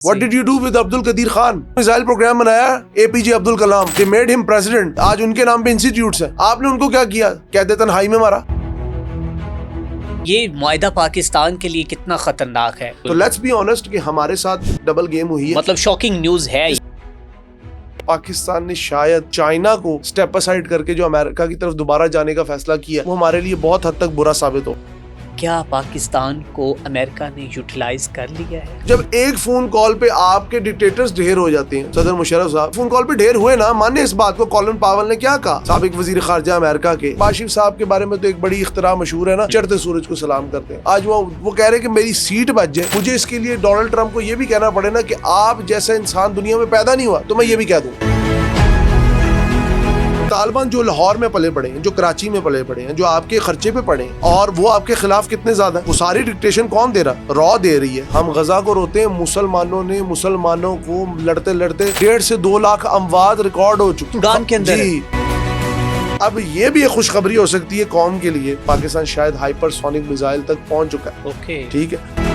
What did you do with Abdul Qadeer Khan? Missile programme बनाया APJ Abdul Kalam, they made him president. आज उनके नाम पे इंस्टीट्यूट्स हैं। आपने उनको क्या किया? कहते तन्हाई में मारा। ये मुआहिदा पाकिस्तान के लिए कितना खतरनाक है? तो लेट्स बी ऑनेस्ट कि हमारे साथ डबल गेम हुई है। मतलब शॉकिंग न्यूज है। पाकिस्तान ने शायद चाइना को स्टेप असाइड करके जो अमेरिका की तरफ दोबारा जाने का फैसला किया, वो हमारे लिए बहुत हद तक बुरा साबित हो। क्या पाकिस्तान को अमेरिका ने यूटिलाइज कर लिया है? जब एक फोन कॉल पे आपके डिक्टेटर्स ढेर हो जाते हैं, सदर मुशर्रफ साहब फोन कॉल पे ढेर हुए ना, माने इस बात को। कॉलिन पावेल ने क्या कहा, साबिक वजीर खारजा अमेरिका के बाशिफ साहब के बारे में तो एक बड़ी इख्तरा मशहूर है ना, चढ़ते सूरज को सलाम करते हैं। आज वो कह रहे हैं कि मेरी सीट बच जाए। मुझे इसके लिए डोनाल्ड ट्रंप को ये भी कहना पड़े ना कि आप जैसा इंसान दुनिया में पैदा नहीं हुआ, तो मैं ये भी कह दूं। तालिबान जो लाहौर में पले पड़े हैं, जो कराची में पले पड़े हैं, जो आपके खर्चे पे पड़े हैं, और वो आपके खिलाफ कितने ज्यादा, वो सारी डिक्टेशन कौन दे रहा? रॉ दे रही है। हम गजा को रोते हैं, मुसलमानों ने मुसलमानों को लड़ते लड़ते 1.5 से 2 लाख अमवात रिकॉर्ड हो चुकी सूडान के अंदर। जी। अब ये भी एक खुशखबरी हो सकती है कौम के लिए, पाकिस्तान शायद हाइपरसोनिक मिसाइल तक पहुंच चुका है। ओके, ठीक है।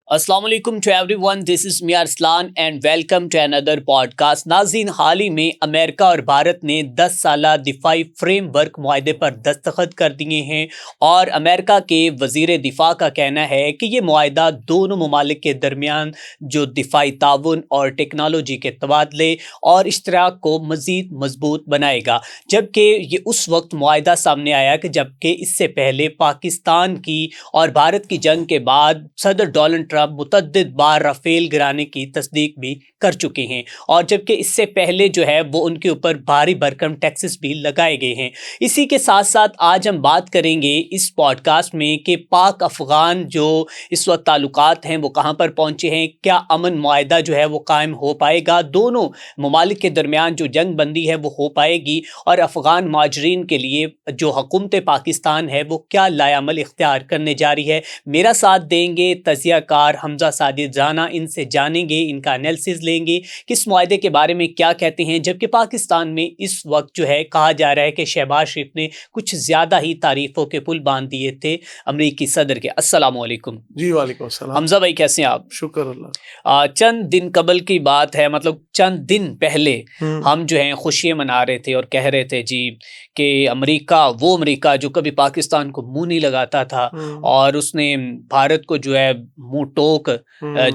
अस्सलाम वालेकुम to everyone, this is me Arsalan and welcome to another podcast. नाज़रीन, हाल ही में अमेरिका और भारत ने 10 साला दिफाई फ्रेमवर्क मुआहदे पर दस्तखत कर दिए हैं और अमेरिका के वज़ीर दिफा का कहना है कि ये मुआहदा दोनों ममालिक के दरमियान जो दिफाई ताउन और टेक्नोलॉजी के तबादले और इश्तराक को मज़ीद मजबूत बनाएगा। जबकि ये उस वक्त मुआहदा सामने आया कि जबकि इससे पहले पाकिस्तान की और भारत की जंग के बाद सदर डोनाल्ड ट्रंप मुतअद्दिद बार राफेल गिराने की तस्दीक भी कर चुके हैं, और जबकि इससे पहले जो है वो उनके ऊपर भारी भरकम टैक्सेस भी लगाए गए हैं। इसी के साथ साथ आज हम बात करेंगे इस पॉडकास्ट में कि पाक अफ़गान जो इस वक्त ताल्लुकात हैं वो कहाँ पर पहुँचे हैं, क्या अमन मुआहदा जो है वो कायम हो पाएगा, दोनों ममालिक के दरमियान जो जंग बंदी है वो हो पाएगी, और अफ़गान मुहाजिरीन के लिए जो हुकूमत पाकिस्तान है वो क्या लायामल इख्तियार करने जा रही है। मेरा साथ देंगे तज़ियाकार हमजा साजिद राना, इनसे जानेंगे, इनका एनालिसिस लेंगे कि इस मुआहदे के बारे में क्या कहते हैं। जबकि पाकिस्तान में इस वक्त जो है कहा जा रहा है कि शहबाज शरीफ ने कुछ ज़्यादा ही तारीफ़ों के पुल बांध दिए थे अमरीकी सदर के। अस्सलाम वालेकुम। जी वालेकुम अस्सलाम। हमजा भाई कैसे हैं आप? शुक्र अल्लाह। चंद दिन कबल की बात है, मतलब चंद दिन पहले हम जो हैं खुशियाँ मना रहे थे और कह रहे थे जी कि अमरीका, वो अमरीका जो कभी पाकिस्तान को मुंह नहीं लगाता था और उसने भारत को जो है मुंह टोक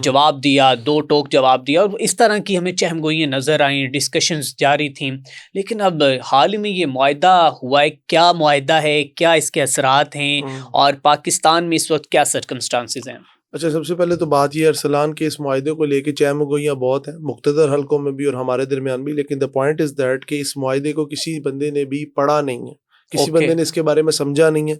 जवाब दिया, 2 टोक जवाब दिया, और इस तरह की हमें चहमगोइयाँ नज़र आई, डिस्कशंस जारी थी। लेकिन अब हाल ही में ये मुआहदा हुआ है, क्या मुआहदा है, क्या इसके असरात हैं और पाकिस्तान में इस वक्त क्या सर्कमस्टांसेस हैं? अच्छा, सबसे पहले तो बात ये अरसलान के इस मुआहदे को लेके चहमगोइयाँ बहुत हैं, मुख्तदर हलकों में भी और हमारे दरमियान भी। लेकिन द पॉइंट इज़ दैट कि इस मुआहदे को किसी बंदे ने भी पढ़ा नहीं है, किसी बंदे ने इसके बारे में समझा नहीं है।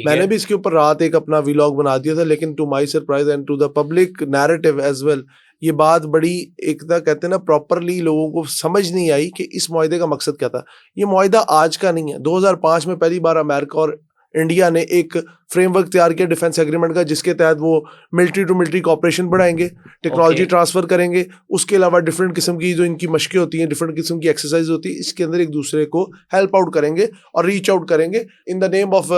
मैंने भी इसके ऊपर रात एक अपना व्लॉग बना दिया था, लेकिन to my surprise and to the public narrative as well, ये बात बड़ी एक तरह कहते हैं ना प्रॉपरली लोगों को समझ नहीं आई कि इस मुआहदे का मकसद क्या था। ये मुआहदा आज का नहीं है। 2005 में पहली बार अमेरिका और इंडिया ने एक फ्रेमवर्क तैयार किया डिफेंस एग्रीमेंट का, जिसके तहत वो मिलिट्री टू मिलिट्री कॉपरेशन बढ़ाएंगे, टेक्नोलॉजी ट्रांसफर करेंगे, उसके अलावा डिफरेंट किस्म की जो इनकी मशकें होती हैं, डिफरेंट किस्म की एक्सरसाइज होती है, इसके अंदर एक दूसरे को हेल्प आउट करेंगे और रीच आउट करेंगे in the name of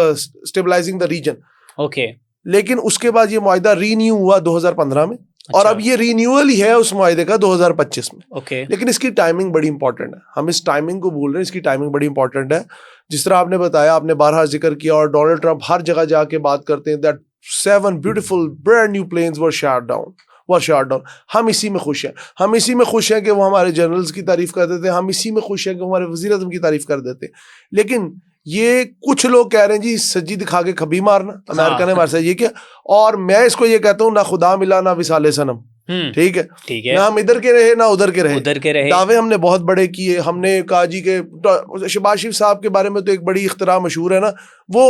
stabilising the region. Okay. लेकिन उसके बाद ये मुआहदा रीन्यू हुआ 2015 में। और अब ये रिन्यूअल ही है उस मुआहदे का 2025 में। ओके। लेकिन इसकी टाइमिंग बड़ी इंपॉर्टेंट है, हम इस टाइमिंग को भूल रहे हैं, इसकी टाइमिंग बड़ी इंपॉर्टेंट है। जिस तरह आपने बताया, आपने बारहा जिक्र किया और डोनाल्ड ट्रंप हर जगह जाके बात करते हैं that 7 beautiful brand new planes were shot down. हम इसी में खुश हैं, हम इसी में खुश हैं कि वो हमारे जनरल्स की तारीफ कर देते हैं, हम इसी में खुश हैं कि हमारे वज़ीर आज़म की तारीफ कर देते हैं। लेकिन ये कुछ लोग कह रहे हैं जी सज्जी दिखा के खबी मारना, अमेरिका ने हमारे साथ ये किया, और मैं इसको ये कहता हूँ ना खुदा मिला ना विसाले सनम। ठीक है, ना हम इधर के रहे ना उधर के रहे। दावे हमने बहुत बड़े किए, हमने कहा जी के शहबाज शरीफ साहब के बारे में तो एक बड़ी इख्तरा मशहूर है ना, वो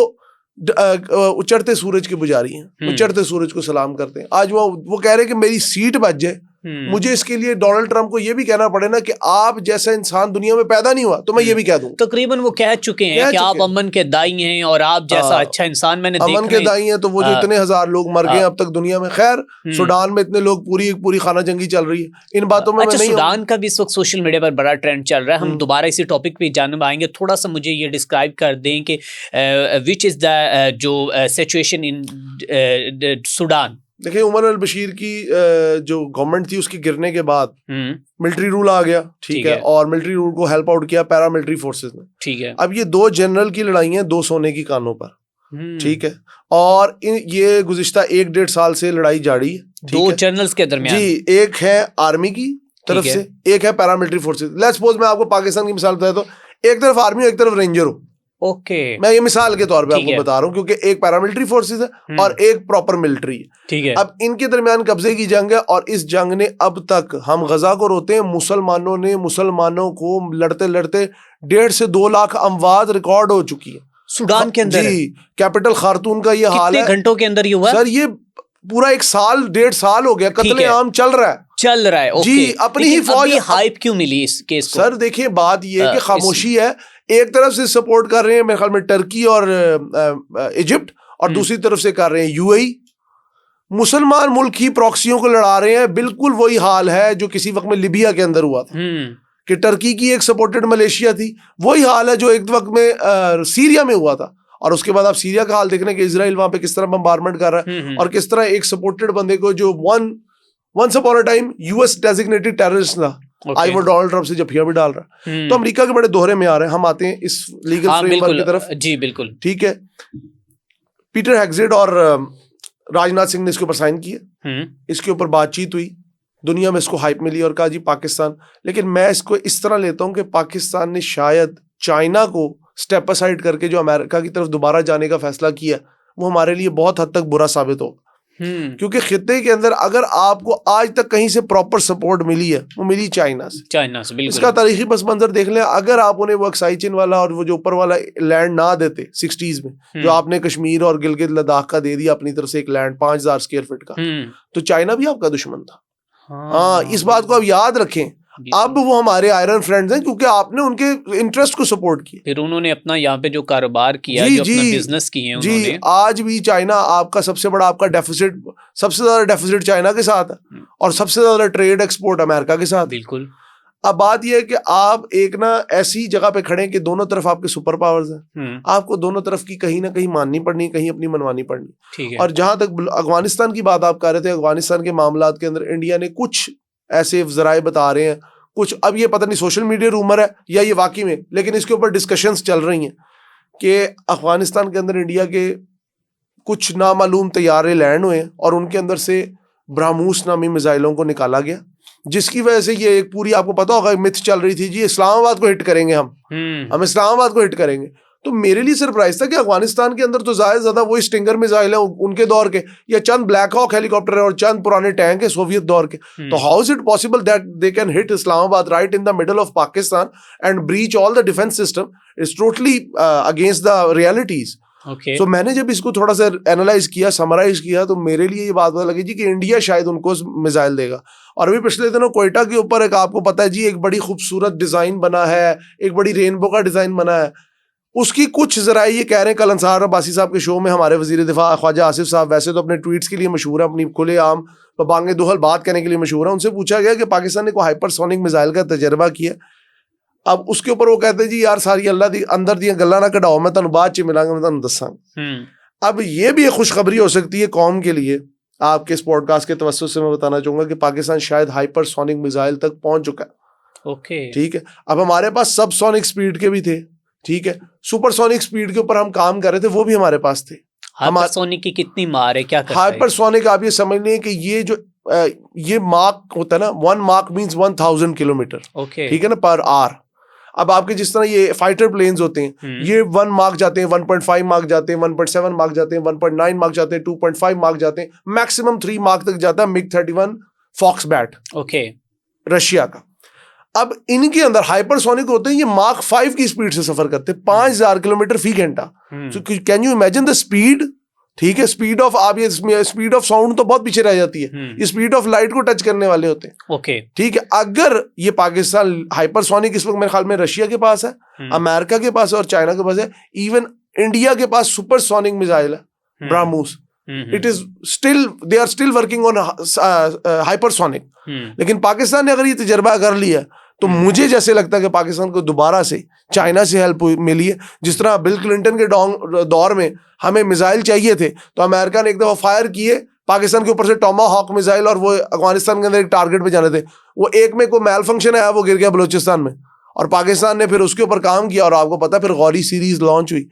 उचड़ते सूरज के पुजारी हैं, उचड़ते सूरज को सलाम करते हैं। आज वो कह रहे हैं कि मेरी सीट बच जाए। मुझे इसके लिए डोनाल्ड ट्रंप को ये भी कहना पड़े ना कि आप जैसा इंसान दुनिया में पैदा नहीं हुआ, तो मैं ये भी कह दूं। तकरीबन वो कह चुके हैं कि आप अमन के दाई हैं और आप जैसा अच्छा इंसान मैंने देखा अमन के दाई हैं। तो वो जो इतने हजार लोग मर गए अब तक दुनिया में, खैर सूडान में इतने लोग, पूरी खाना जंगी चल रही है, इन बातों में अच्छा, सूडान का भी इस वक्त सोशल मीडिया पर बड़ा ट्रेंड चल रहा है। हम दोबारा इसी टॉपिक पे जानने आएंगे। थोड़ा सा मुझे ये डिस्क्राइब कर दें कि विच इज द जो सिचुएशन इन सूडान। देखिए उमर अल बशीर की जो गवर्नमेंट थी उसके गिरने के बाद मिलिट्री रूल आ गया, ठीक है, और मिलिट्री रूल को हेल्प आउट किया पैरामिलिट्री फोर्सेस ने, ठीक है। अब ये दो जनरल की लड़ाई है, दो सोने की कानों पर, ठीक है, और ये गुज़िश्ता 1-1.5 साल से लड़ाई जारी है, दो जनरल्स के दरमियान जी, एक है आर्मी की तरफ से, एक है पैरामिलिट्री फोर्सेस। लेट्स सपोज मैं आपको पाकिस्तान की मिसाल बताया तो एक तरफ आर्मी हो एक तरफ रेंजर हो, ओके, मैं ये मिसाल के तौर पे आपको बता रहा हूँ, क्योंकि एक पैरामिलिट्री फोर्सेस है और एक प्रॉपर मिलिट्री है, ठीक है। अब इनके दरमियान कब्जे की जंग है, और इस जंग ने अब तक, हम गजा को रोते हैं, मुसलमानों को लड़ते लड़ते 1.5 से 2 लाख अमवात रिकॉर्ड हो चुकी है सूडान के अंदर, जी, कैपिटल खार्तूम का ये हाल है। कितने घंटों के अंदर ये हुआ सर? ये पूरा 1 साल 1.5 साल हो गया, कत्लेआम चल रहा है, ओके। जी, अपनी ही फौज। हाइप क्यों मिली इस केस को? सर देखिए बात ये है कि खामोशी है, एक तरफ से सपोर्ट कर रहे हैं मेरे ख्याल में टर्की और इजिप्ट, और दूसरी तरफ से कर रहे हैं यूएई, मुसलमान मुल्क ही प्रॉक्सियों को लड़ा रहे हैं। बिल्कुल वही हाल है जो किसी वक्त में लिबिया के अंदर हुआ था, कि टर्की की एक सपोर्टेड मलेशिया थी, वही हाल है जो एक वक्त में सीरिया में हुआ था, और उसके बाद आप सीरिया का हाल देख रहे हैं कि इजराइल वहां पे किस तरह बम्बारमेंट कर रहा है, और किस तरह एक सपोर्टेड बंदे को जो once upon a time US designated terrorist था, आई वो डोनाल्ड ट्रंप से जफिया भी डाल रहा है। तो अमेरिका के बड़े दोहरे में आ रहे हैं। हम आते हैं इस लीगल फ्रेमवर्क की तरफ। जी बिल्कुल, ठीक है, पीटर हेग्जेड और राजनाथ सिंह ने इसके ऊपर साइन किए, इसके ऊपर बातचीत हुई, दुनिया में इसको हाइप मिली और कहा जी पाकिस्तान, लेकिन मैं इसको इस तरह लेता हूं कि पाकिस्तान ने शायद चाइना को स्टेप असाइड करके जो अमेरिका की तरफ दोबारा जाने का फैसला किया, वो हमारे लिए बहुत हद तक बुरा साबित होगा, क्योंकि खित्ते के अंदर अगर आपको आज तक कहीं से प्रॉपर सपोर्ट मिली है, वो मिली चाइना से। बिल्कुल। इसका तारीखी पस मंजर देख लें, अगर आप उन्हें वो अक्साई चीन वाला और वो जो ऊपर वाला लैंड ना देते 60s में, जो आपने कश्मीर और गिलगित लद्दाख का दे दिया अपनी तरफ से एक लैंड 5000 स्क्वायर फीट का, तो चाइना भी आपका दुश्मन था। हाँ, इस बात को आप याद रखें। अब वो हमारे आयरन फ्रेंड्स हैं क्योंकि आपने उनके इंटरेस्ट को सपोर्ट किया, फिर उन्होंने अपना यहाँ पे जो कारोबार किया, जो अपना बिजनेस किए उन्होंने। जी, आज भी चाइना आपका सबसे बड़ा, आपका डेफिसिट, सबसे ज्यादा डेफिसिट चाइना के साथ है, और सबसे ज्यादा ट्रेड एक्सपोर्ट अमेरिका के साथ। बिल्कुल। अब बात यह है कि आप एक ना ऐसी जगह पे खड़े कि दोनों तरफ आपके सुपर पावर्स हैं, आपको दोनों तरफ की कहीं ना कहीं माननी पड़नी, कहीं अपनी मनवानी पड़नी। ठीक है। और जहां तक अफगानिस्तान की बात आप कर रहे थे, अफगानिस्तान के मामलात के अंदर इंडिया ने कुछ ऐसे जराए बता रहे हैं, कुछ अब ये पता नहीं सोशल मीडिया रूमर है या ये वाकई में, लेकिन इसके ऊपर डिस्कशंस चल रही हैं कि अफगानिस्तान के अंदर इंडिया के कुछ नामालूम तैयारे लैंड हुए और उनके अंदर से ब्रह्मोस नामी मिसाइलों को निकाला गया, जिसकी वजह से ये एक पूरी, आपको पता होगा, मिथ चल रही थी जी इस्लामाबाद को हिट करेंगे, हम इस्लामाबाद को हिट करेंगे। तो मेरे लिए सरप्राइज था कि अफगानिस्तान के अंदर तो ज्यादा वही स्टिंगर मिसाइल है उनके दौर के, या चंद ब्लैक हॉक हेलीकॉप्टर है और चंद पुराने टैंक है सोवियत दौर के। तो how is it possible that they can hit Islamabad right in the middle of Pakistan and breach all the defence system? It's totally against the realities. सो मैंने जब इसको थोड़ा सा एनालाइज किया, समराइज किया, तो मेरे लिए ये बात पता लगी जी कि इंडिया शायद उनको मिसाइल देगा। और अभी पिछले दिनों कोयटा के ऊपर एक, आपको पता है जी, एक बड़ी खूबसूरत डिजाइन बना है, एक बड़ी रेनबो का डिजाइन बना है, उसकी कुछ जरा ये कह रहे हैं, कल अंसार अब्बासी साहब के शो में हमारे वजीर दिफा ख्वाजा आसिफ साहब वैसे तो अपने ट्वीट्स के लिए मशहूर है, अपनी खुलेआम बांगे दुहल बात करने के लिए मशहूर है, उनसे पूछा गया कि पाकिस्तान ने कोई हाइपरसोनिक मिसाइल का तजर्बा किया। अब उसके ऊपर वो कहते हैं जी यार सारी अल्लाह दी अंदर दियां गल्लां ना कढ़ाओ, मैं तुहानू बाद च मिलांगा, मैं तुहानू दसांगा। अब ये भी एक खुशखबरी हो सकती है कौम के लिए। आपके इस पॉडकास्ट के तवज्जुह से मैं बताना चाहूंगा कि पाकिस्तान शायद हाइपरसोनिक मिसाइल तक पहुंच चुका है। ओके, ठीक है। अब हमारे पास सबसोनिक स्पीड के भी थे, ठीक है, सुपरसोनिक स्पीड के ऊपर हम काम कर रहे थे, वो भी हमारे पास थे। हाइपरसोनिक की कितनी मार है, क्या करता है हाइपरसोनिक? आप ये समझ लें कि ये जो ये मार्क होता है ना, 1 मार्क मींस 1000 किलोमीटर, ठीक है ना, पर आवर। अब आपके जिस तरह ये फाइटर प्लेन्स होते हैं, ये 1 मार्क जाते हैं, 1.5 मार्क जाते हैं, 1.7 मार्क जाते हैं, 1.9 मार्क जाते हैं, 2.5 मार्क जाते हैं, मैक्सिमम 3 मार्क तक जाता है MiG-31 fox bat, okay, Russia का। अब इनके अंदर हाइपरसोनिक होते हैं, ये मार्क 5 की स्पीड से सफर करते हैं, 5000 किलोमीटर फी घंटा। Can you imagine the speed? ठीक है, स्पीड ऑफ, आप ये स्पीड ऑफ साउंड तो बहुत पीछे रह जाती है, ये स्पीड ऑफ लाइट को टच करने वाले होते हैं। ओके, ठीक है। अगर ये पाकिस्तान हाइपरसोनिक इस वक्त मेरे ख्याल में रशिया के पास है, अमेरिका के पास है और चाइना के पास है, इवन इंडिया के पास सुपरसोनिक मिसाइल है BrahMos. It is still, they are still working on hypersonic. लेकिन पाकिस्तान ने अगर ये तजर्बा कर लिया तो मुझे जैसे लगता है कि पाकिस्तान को दोबारा से चाइना से हेल्प मिली है। जिस तरह बिल क्लिंटन के दौर में हमें मिसाइल चाहिए थे तो अमेरिका ने एक दफा फायर किए पाकिस्तान के ऊपर से टॉमाहॉक मिसाइल, और वो अफगानिस्तान के अंदर एक टारगेट पे जाने थे। वो एक में कोई मैल फंक्शन आया, वो गिर गया बलूचिस्तान में, और पाकिस्तान ने फिर उसके ऊपर काम किया, और आपको पता फिर गौरी सीरीज लॉन्च हुई।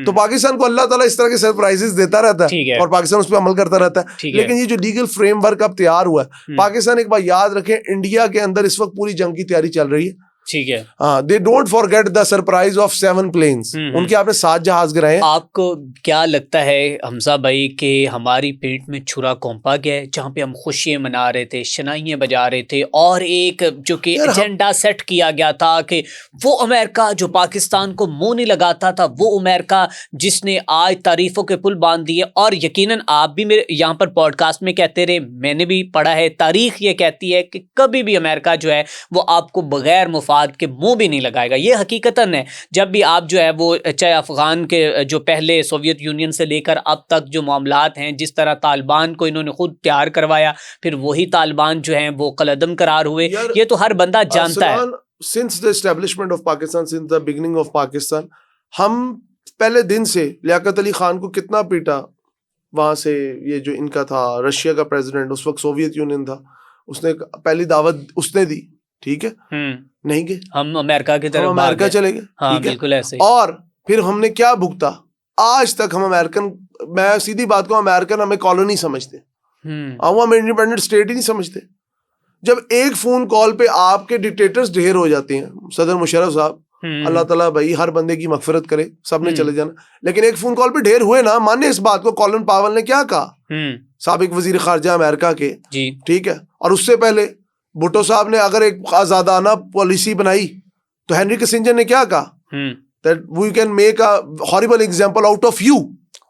तो पाकिस्तान को अल्लाह ताला इस तरह के सरप्राइजेस देता रहता है और पाकिस्तान उस पर अमल करता रहता है। लेकिन ये जो लीगल फ्रेमवर्क अब तैयार हुआ है, पाकिस्तान एक बार याद रखें, इंडिया के अंदर इस वक्त पूरी जंग की तैयारी चल रही है। ठीक है, हाँ, they don't forget the surprise of 7 planes. उनके आपने 7 जहाज गिराए। आपको क्या लगता है हमजा भाई कि हमारी पेट में छुरा घोंपा गया है, जहाँ पे हम खुशियां मना रहे थे, शनाइयाँ बजा रहे थे, और एक जो कि एजेंडा सेट किया गया था कि वो अमेरिका जो पाकिस्तान को मुंह नहीं लगाता था, वो अमेरिका जिसने आज तारीफों के पुल बांध दिए। और यकीनन आप भी मेरे यहाँ पर पॉडकास्ट में कहते रहे, मैंने भी पढ़ा है, तारीख ये कहती है कि कभी भी अमेरिका जो है वो आपको बगैर मुफाद के मुंह भी नहीं लगाएगा। ये हकीकतन है। जब भी आप जो है वो चाहे अफगान के जो पहले सोवियत यूनियन से लेकर अब तक जो मामलात हैं, जिस तरह तालिबान को इन्होंने खुद तैयार करवाया, फिर वही तालिबान जो हैं वो कलअदम करार हुए, ये तो हर बंदा जानता है। Since the establishment of Pakistan, since the beginning of Pakistan, हम पहले दिन से लियाकत अली खान को कितना पीटा। वहां से ये जो इनका था रशिया का प्रेसिडेंट, उस वक्त सोवियत यूनियन था, उसने पहली दावत उसने दी, ठीक है, नहीं गए, हम अमेरिका की तरफ, अमेरिका चले गए। हाँ, बिल्कुल ऐसे। और फिर हमने क्या भुगता? आज तक हम अमेरिकन, मैं सीधी बात कहूं, अमेरिकन हमें कॉलोनी समझते, वो हमें इंडिपेंडेंट स्टेट ही नहीं समझते। जब एक फोन कॉल पे आपके डिक्टेटर्स ढेर हो जाते हैं, सदर मुशर्रफ साहब, अल्लाह ताला भाई हर बंदे की मगफिरत करे, सबने चले जाना, लेकिन एक फोन कॉल पे ढेर हुए ना, माने इस बात को, कॉलिन पावल ने क्या कहा, साबिक वजीर खारजा अमेरिका के, ठीक है, और उससे पहले भुट्टो साहब ने अगर एक आजादाना पॉलिसी बनाई, तो हेनरी किसिंजर ने क्या कहा, that we can make a horrible example out of you.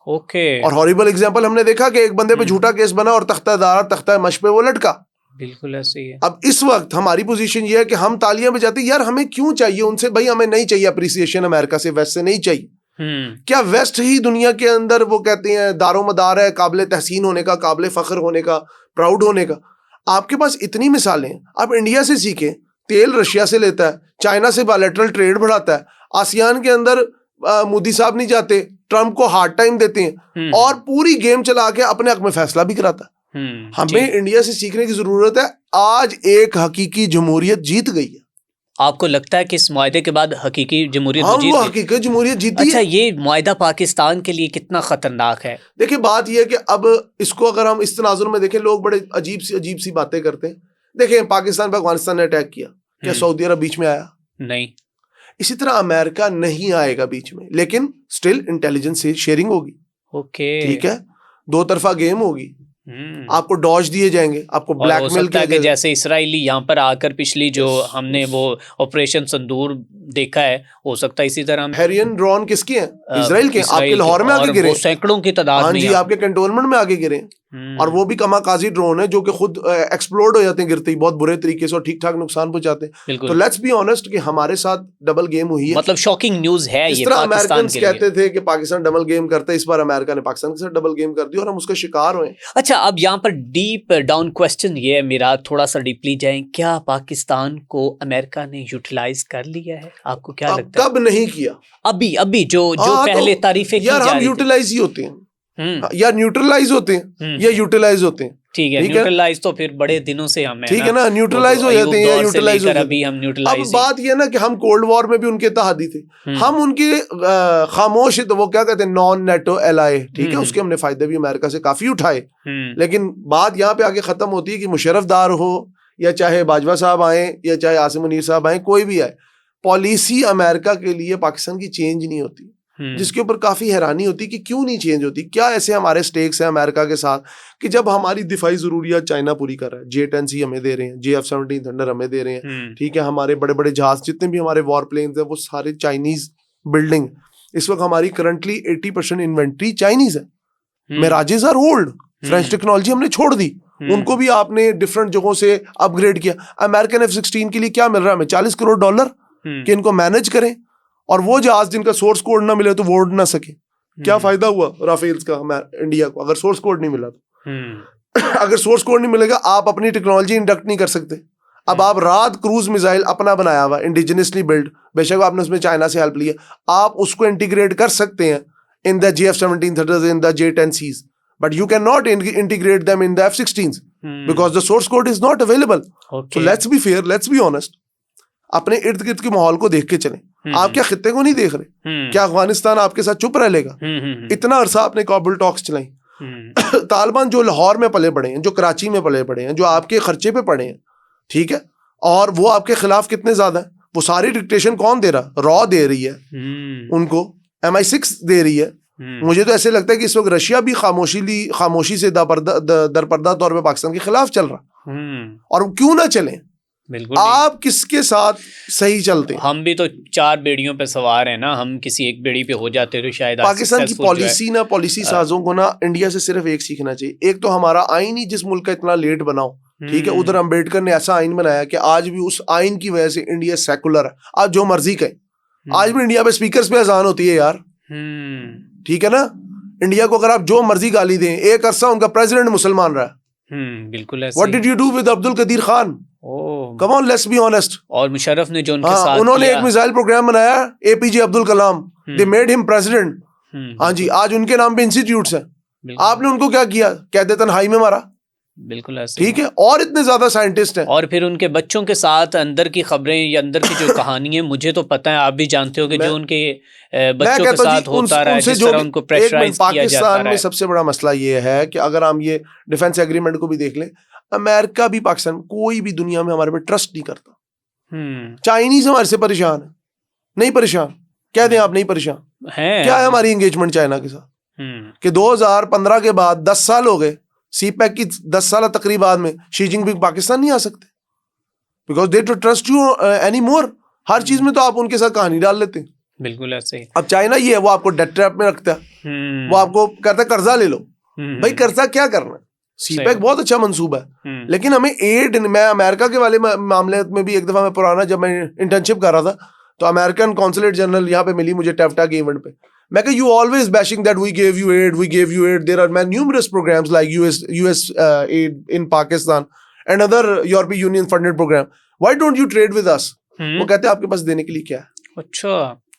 Okay, और हॉरिबल एग्जांपल हमने देखा कि एक बंदे पे झूठा केस बना और तख्ता मश पे वो लटका। बिल्कुल ऐसे ही है। अब इस वक्त हमारी पोजीशन ये है कि हम तालियां बजाते, यार हमें क्यों चाहिए उनसे, भाई हमें नहीं चाहिए अप्रिसिएशन अमेरिका से, वेस्ट से नहीं चाहिए। क्या वेस्ट ही दुनिया के अंदर वो कहते हैं दारोमदार है, काबिल तहसीन होने का, काबिल फख्र होने का, प्राउड होने का? आपके पास इतनी मिसालें, आप इंडिया से सीखें, तेल रशिया से लेता है, चाइना से बायलैटरल ट्रेड बढ़ाता है, आसियान के अंदर मोदी साहब नहीं जाते, ट्रंप को हार्ड टाइम देते हैं, और पूरी गेम चला के अपने हक में फैसला भी कराता है। हमें इंडिया से सीखने की जरूरत है। आज एक हकीकी जमहूरियत जीत गई है। आपको लगता है कि इस मुआहदे के बाद हकीकी जमहूरियत जीत वो हकीकी जमहूरियत जीती अच्छा, है। ये मुआहदा पाकिस्तान के लिए कितना खतरनाक है? देखिए, बात यह है कि अब इसको अगर हम इस तनाजुर में देखें, लोग बड़े अजीब सी बातें करते हैं। देखें, पाकिस्तान पर अफगानिस्तान ने अटैक किया, क्या सऊदी अरब बीच में आया? नहीं। इसी तरह अमेरिका नहीं आएगा बीच में, लेकिन स्टिल इंटेलिजेंस शेयरिंग होगी। ओके, ठीक है, दो तरफा गेम होगी। आपको डॉज दिए जाएंगे, आपको ब्लैकमेल किया जाएगा। जैसे इसराइली यहाँ पर आकर पिछली जो हमने वो ऑपरेशन संदूर देखा है, हो सकता है इसी तरह हेरियन ड्रोन किसके हैं? इजराइल के। आपके लाहौर में आके गिरे, सैकड़ों की तादाद में। हाँ जी, आपके कंटोनमेंट में आके गिरे, और वो भी कमाकाजी ड्रोन है जो कि खुद एक्सप्लोड हो जाते हैं गिरते ही, बहुत बुरे तरीके से, और ठीक ठाक नुकसान पहुंचाते हैं। तो लेट्स बी ऑनेस्ट कि हमारे साथ डबल गेम हुई है। मतलब शॉकिंग न्यूज है ये। इस तरह अमेरिकन कहते थे कि पाकिस्तान डबल गेम करता है, इस बार अमेरिका ने पाकिस्तान के साथ डबल गेम कर दी और हम उसका शिकार हुए। अच्छा, अब यहाँ पर डीप डाउन क्वेश्चन ये है मेरा, थोड़ा सा डीपली जाएं, क्या पाकिस्तान को अमेरिका ने यूटिलाइज कर लिया है? आपको क्या लगता है? कब नहीं किया? अभी जो पहले तारीफें की जा रही थी। यार हम यूटिलाइज ही होते हैं, या न्यूट्रलाइज होते हैं या यूटिलाइज होते हैं। ठीक है, न्यूट्रलाइज तो फिर बड़े दिनों से हम, ठीक है ना, न्यूट्रलाइज हो जाते हैं या यूटिलाइज हो जाते हैं। अभी हम न्यूट्रलाइज। अब बात ये ना कि हम कोल्ड वॉर में भी उनके तहदी थे, हम उनके खामोश, तो वो क्या कहते हैं, नॉन नेटो एलाई, ठीक है, उसके हमने फायदे भी अमेरिका से काफी उठाए। लेकिन बात यहाँ पे आगे खत्म होती है कि मुशर्रफदार हो, या चाहे बाजवा साहब आए, या चाहे आसिम मुनीर साहब आए, कोई भी आए, पॉलिसी अमेरिका के लिए पाकिस्तान की चेंज नहीं होती, जिसके ऊपर काफी हैरानी होती कि क्यों नहीं चेंज होती। क्या ऐसे हमारे स्टेक्स हैं अमेरिका के साथ कि जब हमारी दिफाई जरूरियात चाइना पूरी कर रहा है, J-10C हमें दे रहे हैं, JF-17 थंडर हमें दे रहे हैं, ठीक है, हमारे बड़े बड़े जहाज जितने भी हमारे वॉर प्लेन्स हैं वो सारे चाइनीज बिल्डिंग। इस वक्त हमारी करंटली 80% इन्वेंट्री चाइनीज है। Mirages are old, French technology हमने छोड़ दी, उनको भी आपने डिफरेंट जगहों से अपग्रेड किया। अमेरिकन F-16 के लिए क्या मिल रहा है हमें? $40 करोड़ कि इनको मैनेज करें, और वो जहाज जिनका सोर्स कोड ना मिले तो वो उड़ ना सके। क्या फायदा हुआ राफेल्स का इंडिया को अगर सोर्स कोड नहीं मिला तो? अगर सोर्स कोड नहीं मिलेगा, आप अपनी टेक्नोलॉजी इंडक्ट नहीं कर सकते। अब आप रात क्रूज मिसाइल अपना बनाया हुआ इंडिजिनसली बिल्ड, बेशक आपने उसमें चाइना से हेल्प ली है, आप उसको इंटीग्रेट कर सकते हैं in the JF-17 in the J-10Cs, but you cannot integrate them in the F-16s because the source code is not available. So let's be fair, let's be honest. अपने इर्द गिर्द के माहौल को देख के चलें. आप क्या खित्ते को नहीं देख रहे? क्या अफगानिस्तान आपके साथ चुप रह लेगा? इतना अरसा आपने काबुल टॉक्स चलाई. तालिबान जो लाहौर में पले पड़े हैं, जो कराची में पले पड़े हैं, जो आपके खर्चे पे पड़े हैं, ठीक है, और वो आपके खिलाफ कितने ज्यादा है, वो सारी डिक्टेशन कौन दे रहा? रॉ दे रही है उनको, MI6 दे रही है. मुझे तो ऐसे लगता है कि इस वक्त रशिया भी खामोशी से दरपर्दा तौर पे पाकिस्तान के खिलाफ चल रहा. और क्यों ना चलें? बिल्कुल. आप किसके साथ सही चलते हैं? हम भी तो 4 बेड़ियों पे सवार हैं ना, हम किसी एक बेड़ी पे हो जाते तो शायद पाकिस्तान की पॉलिसी साजों को ना इंडिया से सिर्फ एक सीखना चाहिए. एक तो हमारा आइन ही जिस मुल्क का इतना लेट बनाओ, ठीक है, उधर अम्बेडकर ने ऐसा आइन बनाया कि आज भी उस आइन की वजह से इंडिया सेकुलर है. आप जो मर्जी कहें, आज भी इंडिया पे स्पीकर्स पे अजान होती है यार, ठीक है ना. इंडिया को अगर आप जो मर्जी गाली दें, एक अरसा उनका प्रेसिडेंट मुसलमान रहा. बिल्कुल ऐसे. What did you do with Abdul Qadeer Khan? Come on, let's be honest. और मुशर्रफ ने जो उनके साथ उन्होंने एक मिसाइल प्रोग्राम बनाया, APJ Abdul Kalam, they made him president. हाँ जी, आज उनके नाम पे इंस्टीट्यूट्स हैं. आपने उनको क्या किया? कैद तन्हाई में मारा. बिल्कुल ऐसे. ठीक है, और इतने ज्यादा साइंटिस्ट हैं. और फिर उनके बच्चों के साथ अंदर की खबरें या अंदर की जो कहानी है, मुझे तो पता है, आप भी जानते हो कि जो उनके बच्चों के साथ होता रहा है, जिस तरह उनको प्रेशराइज किया जाता है. पाकिस्तान में सबसे बड़ा मसला ये है कि अगर हम ये डिफेंस एग्रीमेंट को भी देख लें, अमेरिका भी पाकिस्तान, कोई भी दुनिया में हमारे पे ट्रस्ट नहीं करता. चाइनीज हमारे से परेशान है. नहीं परेशान? कह दें आप नहीं परेशान है. क्या है हमारी एंगेजमेंट चाइना के साथ कि 2015 के बाद 10 साल हो गए, CPEC की 10 साल तकरीबात में शी जिनपिंग पाकिस्तान नहीं आ सकते because they don't trust you anymore. हर चीज में तो आप उनके साथ कहानी डाल लेते हैं. बिल्कुल ऐसे. अब चाइना ये है, वो आपको डेट ट्रैप में रखता है. वो आपको कहता है कर्जा ले लो. भाई कर्जा क्या करना है? CPEC बहुत अच्छा मंसूबा है, लेकिन हमें एड. मैं अमेरिका के वाले मामले में भी एक दफा मैं पुराना, जब मैं इंटर्नशिप कर रहा था, तो अमेरिकन कॉन्सुलेट जनरल यहाँ पे मिली मुझे टेफ्टा के इवेंट पे. मैं कहा, you always bashing that we gave you aid. There are numerous programs like US aid in Pakistan and other European Union funded program. Why don't you trade with us? वो कहते हैं आपके पास देने के लिए क्या है? अच्छा,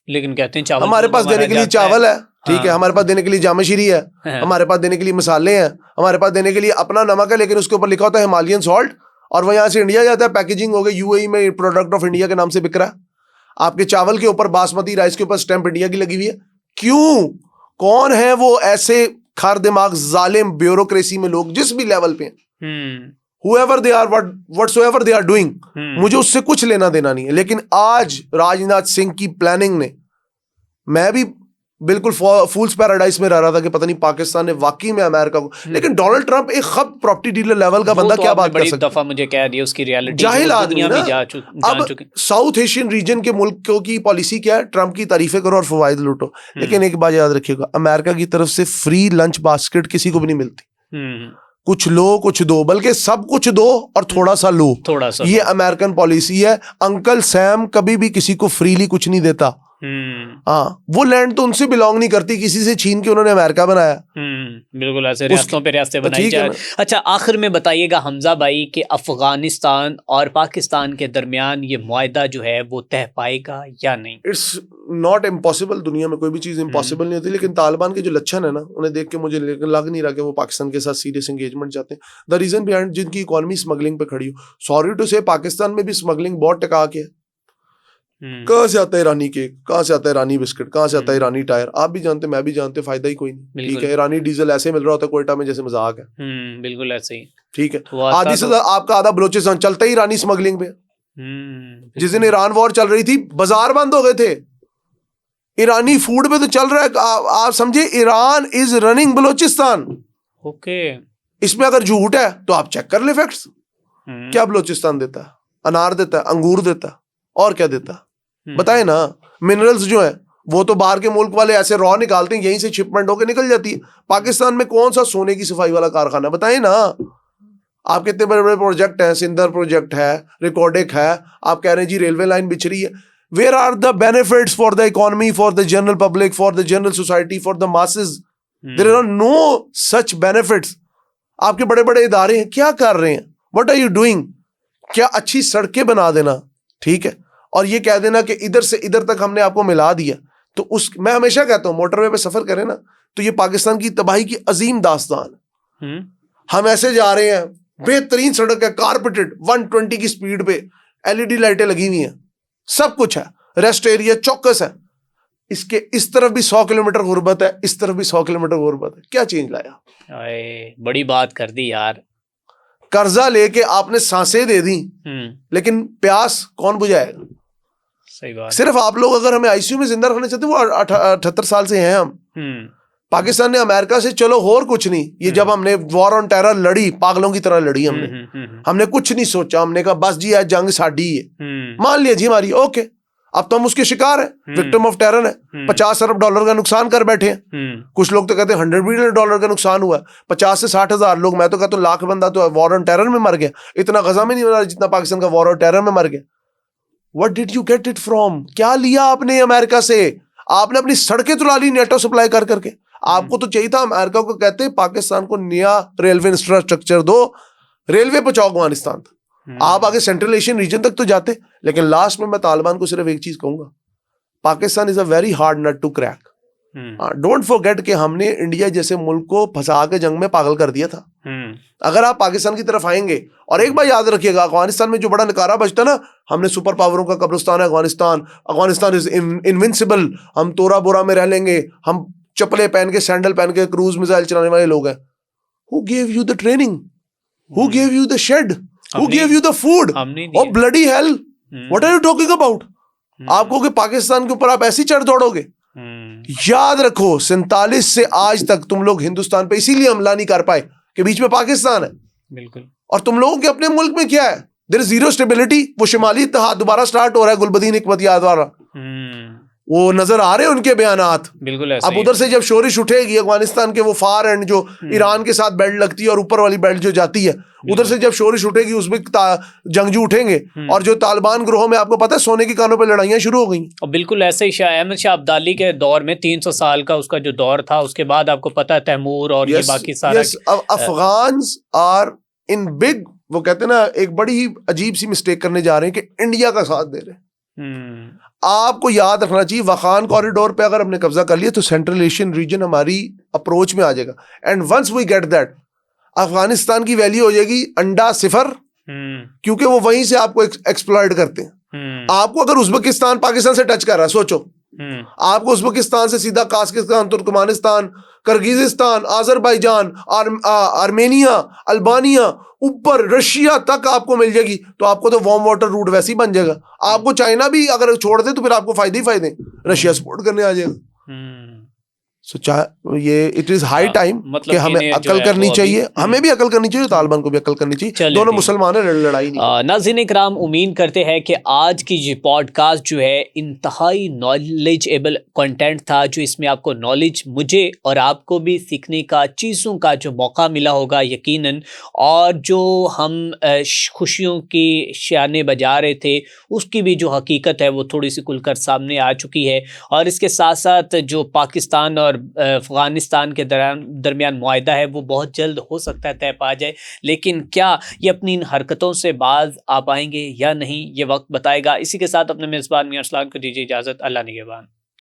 लेकिन कहते हैं चावल. हमारे पास देने के लिए चावल है, ठीक है, हमारे पास देने के लिए जामशीरी है, हमारे पास देने के लिए मसाले हैं, हमारे पास देने के लिए अपना नमक है, लेकिन उसके ऊपर लिखा होता है हिमालयन सॉल्ट, और वो यहाँ से इंडिया जाता है, पैकेजिंग हो गई UAE में प्रोडक्ट ऑफ इंडिया के नाम से बिक रहा है. आपके चावल के ऊपर, बासमती राइस के ऊपर स्टैंप इंडिया की लगी हुई है. क्यों? कौन है वो ऐसे खार दिमाग जालिम ब्यूरोक्रेसी में लोग, जिस भी लेवल पे whoever they are, whatsoever they are doing, मुझे उससे कुछ लेना देना नहीं है. लेकिन आज राजनाथ सिंह की प्लानिंग ने, मैं भी बिल्कुल फूल्स पैराडाइज में रह रहा था कि पता नहीं पाकिस्तान ने वाकई में अमेरिका को, लेकिन डोनाल्ड ट्रंप एक खब प्रॉपर्टी डीलर लेवल का बंदा, क्या बात कर सकता है? दफा मुझे कह दिया उसकी रियलिटी, जाहिल आदमी ना. अब साउथ एशियन रीजन के मुल्कों की पॉलिसी क्या है? ट्रंप की तारीफें करो और फवायद लूटो. लेकिन एक बात याद रखिएगा, अमेरिका की तरफ से फ्री लंच बास्केट किसी को भी नहीं मिलती. कुछ लो कुछ दो, बल्कि सब कुछ दो और थोड़ा सा लो. ये अमेरिकन पॉलिसी है. अंकल सैम कभी भी किसी को फ्रीली कुछ नहीं देता. हाँ, वो लैंड तो उनसे बिलोंग नहीं करती, किसी से छीन के उन्होंने अमेरिका बनाया. बिल्कुल ऐसे रियासतों पे रियासतें बनाई जाए. अच्छा, आखिर में बताइएगा हमजा भाई कि अफगानिस्तान और पाकिस्तान के दरमियान ये मुआहदा जो है वो तह पाएगा या नहीं? It's not impossible. दुनिया में कोई भी चीज इम्पॉसिबल नहीं होती, लेकिन तालिबान के जो लक्षण है ना, उन्हें देख के मुझे लग नहीं रहा कि वो पाकिस्तान के साथ सीरियस एंगेजमेंट चाहते हैं. द रीजन बिहाइंड, जिनकी इकोनॉमी स्मगलिंग पे खड़ी हो. सॉरी टू से, पाकिस्तान में भी स्मगलिंग बहुत टिका के है. कहाँ से आता है ईरानी केक, कहाँ से आता है ईरानी बिस्किट, कहाँ से आता है ईरानी टायर? आप भी जानते, मैं भी जानते, फायदा ही कोई नहीं. ठीक है, ईरानी डीजल ऐसे मिल रहा होता है कोयटा में जैसे मजाक है. बिल्कुल ऐसे ही. ठीक है, आधी से आपका आधा बलोचिस्तान चलता ही ईरानी स्मगलिंग पे. जिस दिन ईरान वॉर चल रही थी, बाजार बंद हो गए थे. ईरानी फूड पे तो चल रहा है. आप समझे, Iran is running Balochistan. Okay, इसमें अगर झूठ है तो आप चेक कर ले फैक्ट्स. क्या बलोचिस्तान देता है? अनार देता है, अंगूर देता है, और क्या देता है? बताए ना. मिनरल्स जो है वो तो बाहर के मुल्क वाले ऐसे रॉ निकालते हैं, यहीं से शिपमेंट होकर निकल जाती है. पाकिस्तान में कौन सा सोने की सफाई वाला कारखाना? बताए ना. आप कितने बड़े बड़े प्रोजेक्ट हैं, सिंदर प्रोजेक्ट है, रिकॉर्डिक है, आप कह रहे हैं जी रेलवे लाइन बिछ रही है. Where are the benefits for the economy, for the general public, for the general society, for the masses? There are no such benefits. आपके बड़े बड़े इदारे हैं, क्या कर रहे हैं? What are you doing? क्या अच्छी सड़कें बना देना, ठीक है, और ये कह देना कि इधर से इधर तक हमने आपको मिला दिया, तो उस मैं हमेशा कहता हूँ मोटरवे पे सफर करें ना तो ये पाकिस्तान की तबाही की अजीम दास्तान है। हम ऐसे जा रहे हैं, बेहतरीन सड़क है, कारपेटेड, 120 की स्पीड पे, एलईडी लाइटें लगी हुई हैं, सब कुछ है, रेस्ट एरिया चौकस है, इसके इस तरफ भी 100 किलोमीटर गुर्बत है, इस तरफ भी 100 किलोमीटर गुर्बत है। क्या चेंज लाया? बड़ी बात कर दी यार। कर्जा लेके आपने सांसें दे दी, लेकिन प्यास कौन बुझाएगा? सही बात। सिर्फ आप लोग अगर हमें आईसीयू में जिंदा रखना चाहते, वो 78 साल से हैं हम। पाकिस्तान ने अमेरिका से चलो और कुछ नहीं, ये जब हमने वॉर ऑन टेरर लड़ी, पागलों की तरह लड़ी हमने कुछ नहीं सोचा, हमने कहा बस जी आज जंग साडी है, मान लिया जी हमारी, ओके, अब तो हम उसके शिकार हैं, विक्टिम ऑफ टेरर है, 50 अरब डॉलर का नुकसान कर बैठे हैं। कुछ लोग तो कहते हैं 100 बिलियन डॉलर का नुकसान हुआ, 50 से 60 हजार लोग, मैं तो कहता हूँ लाख बंदा तो वॉर ऑन टेरर में मर गया, इतना गजा में नहीं मरा जितना पाकिस्तान का वॉर ऑन टेरर में मर गया। What did you get it from? क्या लिया आपने अमेरिका से? आपने अपनी सड़कें तुला ली नेटो सप्लाई कर करके। आपको तो चाहिए था, अमेरिका को कहते हैं पाकिस्तान को नया रेलवे इंफ्रास्ट्रक्चर दो, रेलवे पहुंचाओ अफगानिस्तान तक, आप आगे सेंट्रल एशियन रीजन तक तो जाते। लेकिन लास्ट में मैं तालिबान को सिर्फ एक चीज कहूंगा, Pakistan is a very hard nut to crack. Don't forget कि हमने इंडिया जैसे मुल्क को फंसा के जंग में पागल कर दिया था। अगर आप पाकिस्तान की तरफ आएंगे, और एक बार याद रखिएगा, अफगानिस्तान में जो बड़ा नकारा बचता ना, हमने सुपर पावरों का कब्रिस्तान है अफगानिस्तान, अफगानिस्तान इज इनविंसिबल, हम तोरा बोरा में रह लेंगे, हम चप्पलें पहन के सैंडल पहन के क्रूज मिसाइल चलाने वाले लोग हैं। Who give you the training? Who give you the shade? Who give you the food? और bloody hell, what are you talking about? आप कहोगे पाकिस्तान के ऊपर आप ऐसी चढ़ दौड़ोगे? याद रखो 47 से आज तक तुम लोग हिंदुस्तान पे इसीलिए हमला नहीं कर पाए कि बीच में पाकिस्तान है। बिल्कुल। और तुम लोगों के अपने मुल्क में क्या है? There is zero stability. वो शुमाली इत्तेहाद दोबारा स्टार्ट हो रहा है, गुलबदीन हिकमत याद वाला, वो नजर आ रहे हैं उनके बयानात। बिल्कुल ऐसे अब उधर से जब शोरिश उठेगी अफगानिस्तान के वो फार एंड जो ईरान के साथ बेल्ट लगती है और ऊपर वाली बेल्ट जो जाती है, उधर से जब शोरिश उठेगी उसमें जंगजू उठेंगे, और जो तालिबान ग्रोह में आपको पता है सोने की कानों पे लड़ाइयां शुरू हो गई। और बिल्कुल ऐसे ही अहमद शाह अब्दाली के दौर में 300 साल का उसका जो दौर था, उसके बाद आपको पता है तैमूर और ये बाकी सारा। अफगान्स आर इन बिग, वो कहते हैं ना, एक बड़ी ही अजीब सी मिस्टेक करने जा रहे हैं कि इंडिया का साथ दे रहे हैं। आपको याद रखना चाहिए, वखान कॉरिडोर पे अगर हमने कब्जा कर लिया तो सेंट्रल एशियन रीजन हमारी अप्रोच में आ जाएगा, and once we get that, Afghanistan की वैल्यू हो जाएगी अंडा सिफर, क्योंकि वो वहीं से आपको एक्सप्लॉइट करते हैं। आपको अगर उज्बेकिस्तान पाकिस्तान से टच कर रहा है, सोचो, आपको उज्बेकिस्तान से सीधा काजाकिस्तान, तुर्कमानिस्तान, किर्गिजिस्तान, आजरबाईजान, आर्मेनिया, अल्बानिया, ऊपर रशिया तक आपको मिल जाएगी, तो आपको तो वार्म वाटर रूट वैसे ही बन जाएगा। आपको चाइना भी अगर छोड़ दे तो फिर आपको फायदे ही फायदे, रशिया सपोर्ट करने आ जाएगा। ये इट इज हाई टाइम कि हमें अकल करनी चाहिए, हमें भी अकल करनी चाहिए, तालिबान को भी अकल करनी चाहिए, दोनों मुसलमान है, लड़ाई नहीं। नाज़रीन इकराम, उम्मीद करते हैं कि आज की ये पॉडकास्ट जो है इंतहाई नॉलेजेबल कंटेंट था, जो इसमें आपको नॉलेज, मुझे और आपको भी सीखने का, चीज़ों का जो मौका मिला होगा यकीनन, और जो हम खुशियों की शाने बजा रहे थे उसकी भी जो हकीकत है वो थोड़ी सी खुलकर सामने आ चुकी है। और इसके साथ साथ जो पाकिस्तान और अफगानिस्तान के दरमियान मुआहदा है वो बहुत जल्द हो सकता है तय पा जाए, लेकिन क्या ये अपनी इन हरकतों से बाज आ पाएंगे या नहीं, ये वक्त बताएगा। इसी के साथ अपने मेज़बान मियां अरसलान को दीजिए इजाज़त। अल्लाह निगहबान।